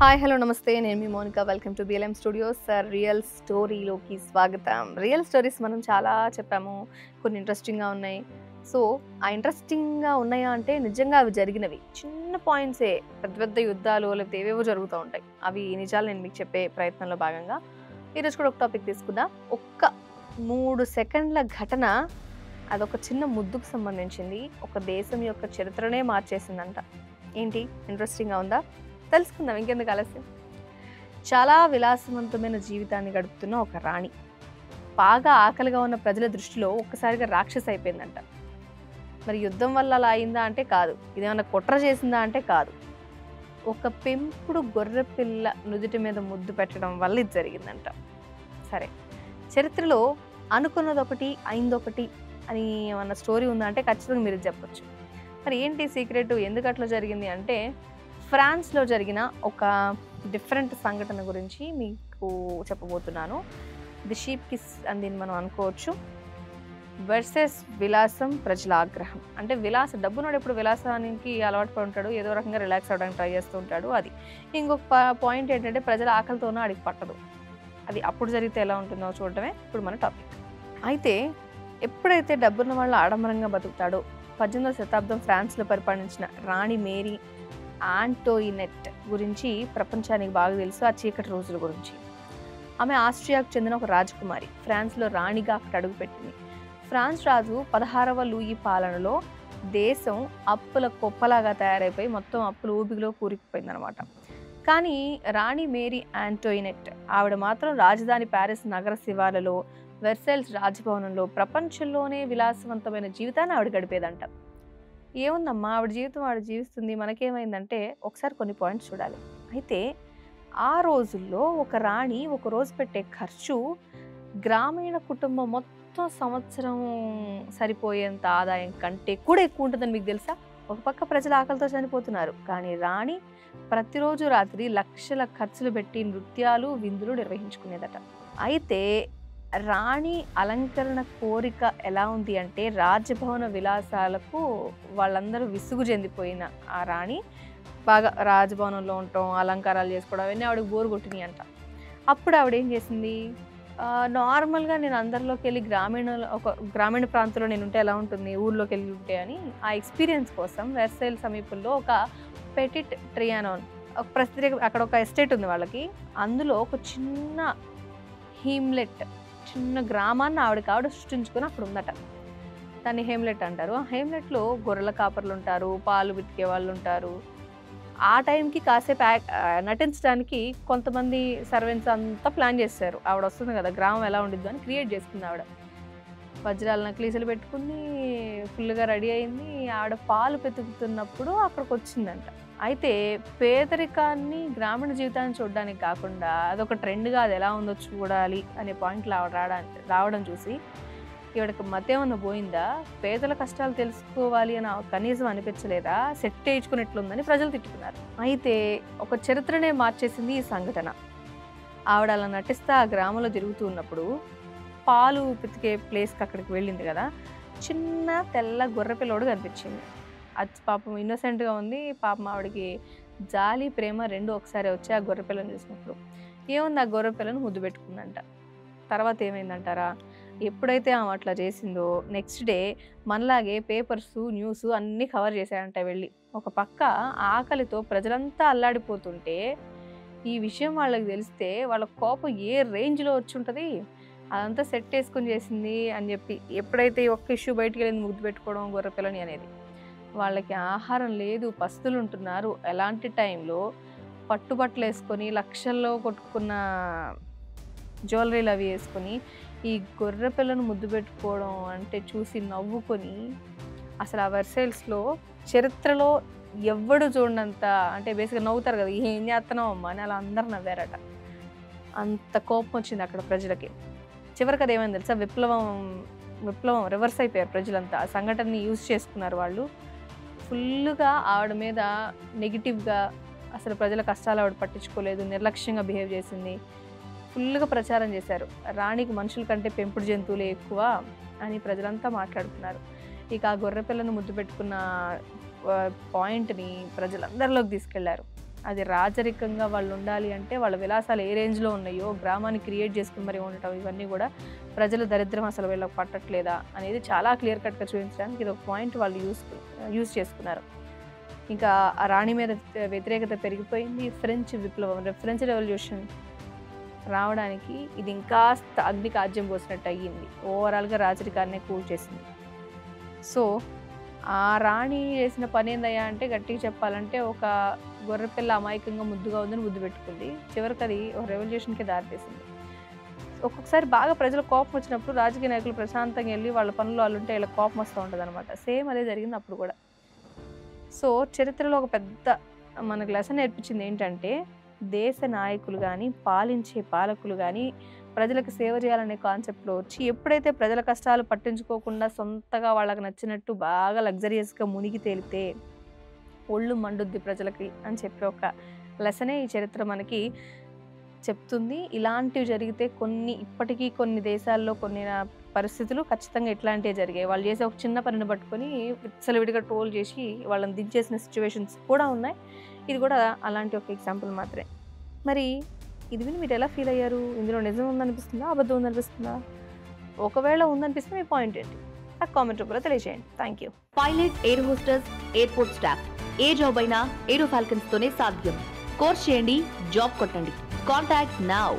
Hi hello నమస్తే నేను మీ Monika welcome to BLM studios real స్టోరీలోకి స్వాగతం. రియల్ స్టోరీస్ మనం చాలా చెప్పాము, కొన్ని ఇంట్రెస్టింగ్గా ఉన్నాయి. సో ఆ ఇంట్రెస్టింగ్గా ఉన్నాయా అంటే నిజంగా అవి జరిగినవి చిన్న పాయింట్సే, పెద్ద పెద్ద యుద్ధాలు లేకపోతే ఏవేవో జరుగుతూ ఉంటాయి. అవి నిజాలు నేను మీకు చెప్పే ప్రయత్నంలో భాగంగా ఈరోజు కూడా ఒక టాపిక్ తీసుకుందాం. ఒక్క 3 సెకండ్ల ఘటన, అదొక చిన్న ముద్దుకు సంబంధించింది, ఒక దేశం యొక్క చరిత్రనే మార్చేసిందంట. ఏంటి ఇంట్రెస్టింగ్గా ఉందా? తెలుసుకుందాం, ఇంకెందుకు ఆలస్యం. చాలా విలాసవంతమైన జీవితాన్ని గడుపుతున్న ఒక రాణి బాగా ఆకలిగా ఉన్న ప్రజల దృష్టిలో ఒక్కసారిగా రాక్షసి అయిపోయిందంట. మరి యుద్ధం వల్ల అలా అయిందా అంటే కాదు, ఇదేమన్నా కుట్ర చేసిందా అంటే కాదు, ఒక పెంపుడు గొర్రె పిల్ల నుదుటి మీద ముద్దు పెట్టడం వల్ల ఇది జరిగిందంట. సరే, చరిత్రలో అనుకున్నదొకటి అయిందొకటి అని ఏమన్నా స్టోరీ ఉందా అంటే ఖచ్చితంగా మీరు చెప్పొచ్చు. మరి ఏంటి సీక్రెట్, ఎందుకు అట్లా జరిగింది అంటే ఫ్రాన్స్లో జరిగిన ఒక డిఫరెంట్ సంఘటన గురించి మీకు చెప్పబోతున్నాను. ది షీప్ కిస్ అని దీన్ని మనం అనుకోవచ్చు. వర్సెస్ విలాసం ప్రజల ఆగ్రహం. అంటే డబ్బునోడు ఎప్పుడు విలాసానికి అలవాటు పడి ఉంటాడు, ఏదో రకంగా రిలాక్స్ అవ్వడానికి ట్రై చేస్తూ ఉంటాడు. అది ఇంకొక పాయింట్ ఏంటంటే ప్రజల ఆకలితోనూ అడిగి పట్టదు. అది అప్పుడు జరిగితే ఎలా ఉంటుందో చూడటమే ఇప్పుడు మన టాపిక్. అయితే ఎప్పుడైతే డబ్బున్న వాళ్ళు ఆడంబరంగా బతుకుతాడో, 18వ శతాబ్దం ఫ్రాన్స్లో పరిపాలించిన రాణి మేరీ ఆంటోయినెట్ గురించి ప్రపంచానికి బాగా తెలుసు. ఆ చీకటి రోజుల గురించి. ఆమె ఆస్ట్రియాకు చెందిన ఒక రాజకుమారి. ఫ్రాన్స్లో రాణిగా అక్కడ అడుగుపెట్టింది. ఫ్రాన్స్ రాజు 16వ లూయి పాలనలో దేశం అప్పుల కుప్పలాగా తయారైపోయి మొత్తం అప్పుల ఊబిలో కూరుకుపోయిందనమాట. కానీ రాణి మేరీ ఆంటోయినెట్ ఆవిడ మాత్రం రాజధాని ప్యారిస్ నగర శివార్లలో వెర్సైల్స్ రాజభవనంలో ప్రపంచంలోనే విలాసవంతమైన జీవితాన్ని ఆవిడ గడిపేదంట. ఏముందమ్మా, ఆవిడ జీవితం ఆవిడ జీవిస్తుంది, మనకేమైందంటే ఒకసారి కొన్ని పాయింట్స్ చూడాలి. అయితే ఆ రోజుల్లో ఒక రాణి ఒక రోజు పెట్టే ఖర్చు గ్రామీణ కుటుంబం మొత్తం సంవత్సరం సరిపోయేంత ఆదాయం కంటే కూడా ఎక్కువ ఉంటుందని మీకు తెలుసా? ఒక పక్క ప్రజలు ఆకలితో చనిపోతున్నారు, కానీ రాణి ప్రతిరోజు రాత్రి లక్షల ఖర్చులు పెట్టి నృత్యాలు విందులు నిర్వహించుకునేదట. అయితే రాణి అలంకరణ కోరిక ఎలా ఉంది అంటే రాజభవన విలాసాలకు వాళ్ళందరూ విసుగు చెందిపోయిన ఆ రాణి బాగా రాజభవనంలో ఉండటం, అలంకారాలు చేసుకోవడం అవన్నీ ఆవిడకి బోరు కొట్టినాయి అంట. అప్పుడు ఆవిడ ఏం చేసింది, నార్మల్గా నేను అందరిలోకి వెళ్ళి గ్రామీణ ప్రాంతంలో నేను ఉంటే ఎలా ఉంటుంది, ఊర్లోకి వెళ్ళి ఉంటే అని ఆ ఎక్స్పీరియన్స్ కోసం వెర్సైల్ సమీపంలో ఒక పెటిట్ ట్రియానోన్ ఒక ప్రత్యేక, అక్కడ ఒక ఎస్టేట్ ఉంది వాళ్ళకి. అందులో ఒక చిన్న హీమ్లెట్, చిన్న గ్రామాన్ని ఆవిడ సృష్టించుకొని అక్కడ ఉందట. దాన్ని హేమ్లెట్ అంటారు. ఆ హేమ్లెట్లో గొర్రెల కాపర్లు ఉంటారు, పాలు పితికే వాళ్ళు ఉంటారు. ఆ టైంకి కాసేపు నటించడానికి కొంతమంది సర్వెంట్స్ అంతా ప్లాన్ చేశారు. ఆవిడ వస్తుంది కదా, గ్రామం ఎలా ఉండిద్దు అని క్రియేట్ చేసుకుంది ఆవిడ. వజ్రాల నక్లీసులు పెట్టుకుని ఫుల్గా రెడీ అయింది. ఆవిడ పాలు పెతుకుతున్నప్పుడు అక్కడికి వచ్చిందంట. అయితే పేదరికాన్ని, గ్రామీణ జీవితాన్ని చూడడానికి కాకుండా అదొక ట్రెండ్గా అది ఎలా ఉందో చూడాలి అనే పాయింట్లు రావడం చూసి ఈవిడకి మతేమన్నా పోయిందా, పేదల కష్టాలు తెలుసుకోవాలి అని కనీసం అనిపించలేదా, సెట్ వేయించుకున్నట్లుందని ప్రజలు తిట్టుకున్నారు. అయితే ఒక చరిత్రనే మార్చేసింది ఈ సంఘటన. ఆవిడ అలా నటిస్తా ఆ గ్రామంలో తిరుగుతూ ఉన్నప్పుడు పాలు పితికే ప్లేస్కి అక్కడికి వెళ్ళింది కదా, చిన్న తెల్ల గొర్రె పిల్లోడు కనిపించింది. అది పాపం ఇన్నోసెంట్గా ఉంది. పాపం ఆవిడకి జాలి ప్రేమ రెండు ఒకసారి వచ్చి ఆ గొర్రె పిల్లని చూసినప్పుడు ఏముంది, ఆ గొర్రె పిల్లను ముద్దు పెట్టుకుందంట. తర్వాత ఏమైందంటారా, ఎప్పుడైతే ఆమె అట్లా చేసిందో నెక్స్ట్ డే మనలాగే పేపర్స్, న్యూస్ అన్నీ కవర్ చేశారంట వెళ్ళి. ఒక పక్క ఆకలితో ప్రజలంతా అల్లాడిపోతుంటే ఈ విషయం వాళ్ళకి తెలిస్తే వాళ్ళ కోపం ఏ రేంజ్లో వచ్చి ఉంటుంది. అదంతా సెట్ వేసుకొని చేసింది అని చెప్పి ఎప్పుడైతే ఒక్క ఇష్యూ బయటికి వెళ్ళింది, ముద్దు పెట్టుకోవడం గొర్రె పిల్లని అనేది. వాళ్ళకి ఆహారం లేదు, పస్తులు ఉంటున్నారు. ఎలాంటి టైంలో పట్టుబట్టలు వేసుకొని లక్షల్లో కొట్టుకున్న జ్యువెలరీలు అవి వేసుకొని ఈ గొర్రె పిల్లను ముద్దు పెట్టుకోవడం అంటే చూసి నవ్వుకొని, అసలు ఆ వెర్సైల్స్లో చరిత్రలో ఎవ్వడు చూడనంత, అంటే బేసిక్గా నవ్వుతారు కదా, ఏం చేస్తున్నావు అమ్మా అని అలా అందరు నవ్వారట. అంత కోపం వచ్చింది అక్కడ ప్రజలకి. చివరికి అది ఏమైంది తెలుసా, విప్లవం రివర్స్ అయిపోయారు ప్రజలంతా. ఆ సంఘటనని యూజ్ చేసుకున్నారు వాళ్ళు. ఫుల్గా ఆవిడ మీద నెగిటివ్గా, అసలు ప్రజల కష్టాలు ఆవిడ పట్టించుకోలేదు, నిర్లక్ష్యంగా బిహేవ్ చేసింది, ఫుల్గా ప్రచారం చేశారు. రాణికి మనుషుల కంటే పెంపుడు జంతువులే ఎక్కువ అని ప్రజలంతా మాట్లాడుతున్నారు. ఇక ఆ గొర్రె పిల్లను ముద్దు పెట్టుకున్న పాయింట్ని ప్రజలందరిలోకి తీసుకెళ్లారు. అది రాజరికంగా వాళ్ళు ఉండాలి అంటే వాళ్ళ విలాసాలు ఏ రేంజ్లో ఉన్నాయో గ్రామాన్ని క్రియేట్ చేసుకుని మరి ఉండటం ఇవన్నీ కూడా ప్రజలు దరిద్రం అసలు వీళ్ళకి పట్టట్లేదా అనేది చాలా క్లియర్ కట్గా చూపించడానికి ఇది ఒక పాయింట్ వాళ్ళు యూజ్ చేసుకున్నారు. ఇంకా ఆ రాణి మీద వ్యతిరేకత పెరిగిపోయింది. ఫ్రెంచ్ విప్లవం, ఫ్రెంచ్ రెవల్యూషన్ రావడానికి ఇది ఇంకాస్త అగ్నికి ఆజ్యం పోసినట్టు అయ్యింది. ఓవరాల్గా రాజరికాన్నే కూల్ చేసింది. సో ఆ రాణి చేసిన పని ఏందయ్యా అంటే గట్టిగా చెప్పాలంటే ఒక గొర్రెపిల్ల అమాయకంగా ముద్దుగా ఉందని ముద్దు పెట్టుకుంది. చివరికి అది ఒక రెవల్యూషన్కి దారితీసింది. ఒక్కొక్కసారి బాగా ప్రజలకు కోపం వచ్చినప్పుడు రాజకీయ నాయకులు ప్రశాంతంగా వెళ్ళి వాళ్ళ పనులు వాళ్ళు ఉంటే వీళ్ళకి కోపం వస్తూ ఉంటుంది అనమాట. సేమ్ అదే జరిగింది అప్పుడు కూడా. సో చరిత్రలో ఒక పెద్ద మనకు లెసన్ నేర్పించింది ఏంటంటే దేశ నాయకులు కానీ పాలించే పాలకులు కానీ ప్రజలకు సేవ చేయాలనే కాన్సెప్ట్లో వచ్చి ఎప్పుడైతే ప్రజల కష్టాలు పట్టించుకోకుండా సొంతగా వాళ్ళకి నచ్చినట్టు బాగా లగ్జరియస్గా మునిగి తేలితే ఒళ్ళు మండుద్ది ప్రజలకి అని చెప్పి ఒక లెసనే ఈ చరిత్ర మనకి చెప్తుంది. ఇలాంటివి జరిగితే ఇప్పటికీ కొన్ని దేశాల్లో కొన్ని పరిస్థితులు ఖచ్చితంగా ఇట్లాంటివే జరిగాయి. వాళ్ళు చేసే ఒక చిన్న పనిని పట్టుకొని విచ్చలవిడిగా ట్రోల్ చేసి వాళ్ళని దించేసిన సిచ్యువేషన్స్ కూడా ఉన్నాయి. ఇది కూడా అలాంటి ఒక ఎగ్జాంపుల్ మాత్రమే. మరి ఇది విని మీరు ఎలా ఫీల్ అయ్యారు? ఇందులో నిజం ఉందనిపిస్తుందా, అబద్ధం ఉందనిపిస్తుందా? ఒకవేళ ఉందనిపిస్తే మీ పాయింట్ ఏంటి ఆ కామెంట్ రూపంలో తెలియజేయండి. Thank you. Pilot, air hostess, airport staff A job అయినా ఏరో ఫాల్కన్స్ తోనే సాధ్యం. కోర్స్ చేయండి, జాబ్ కొట్టండి. Contact now.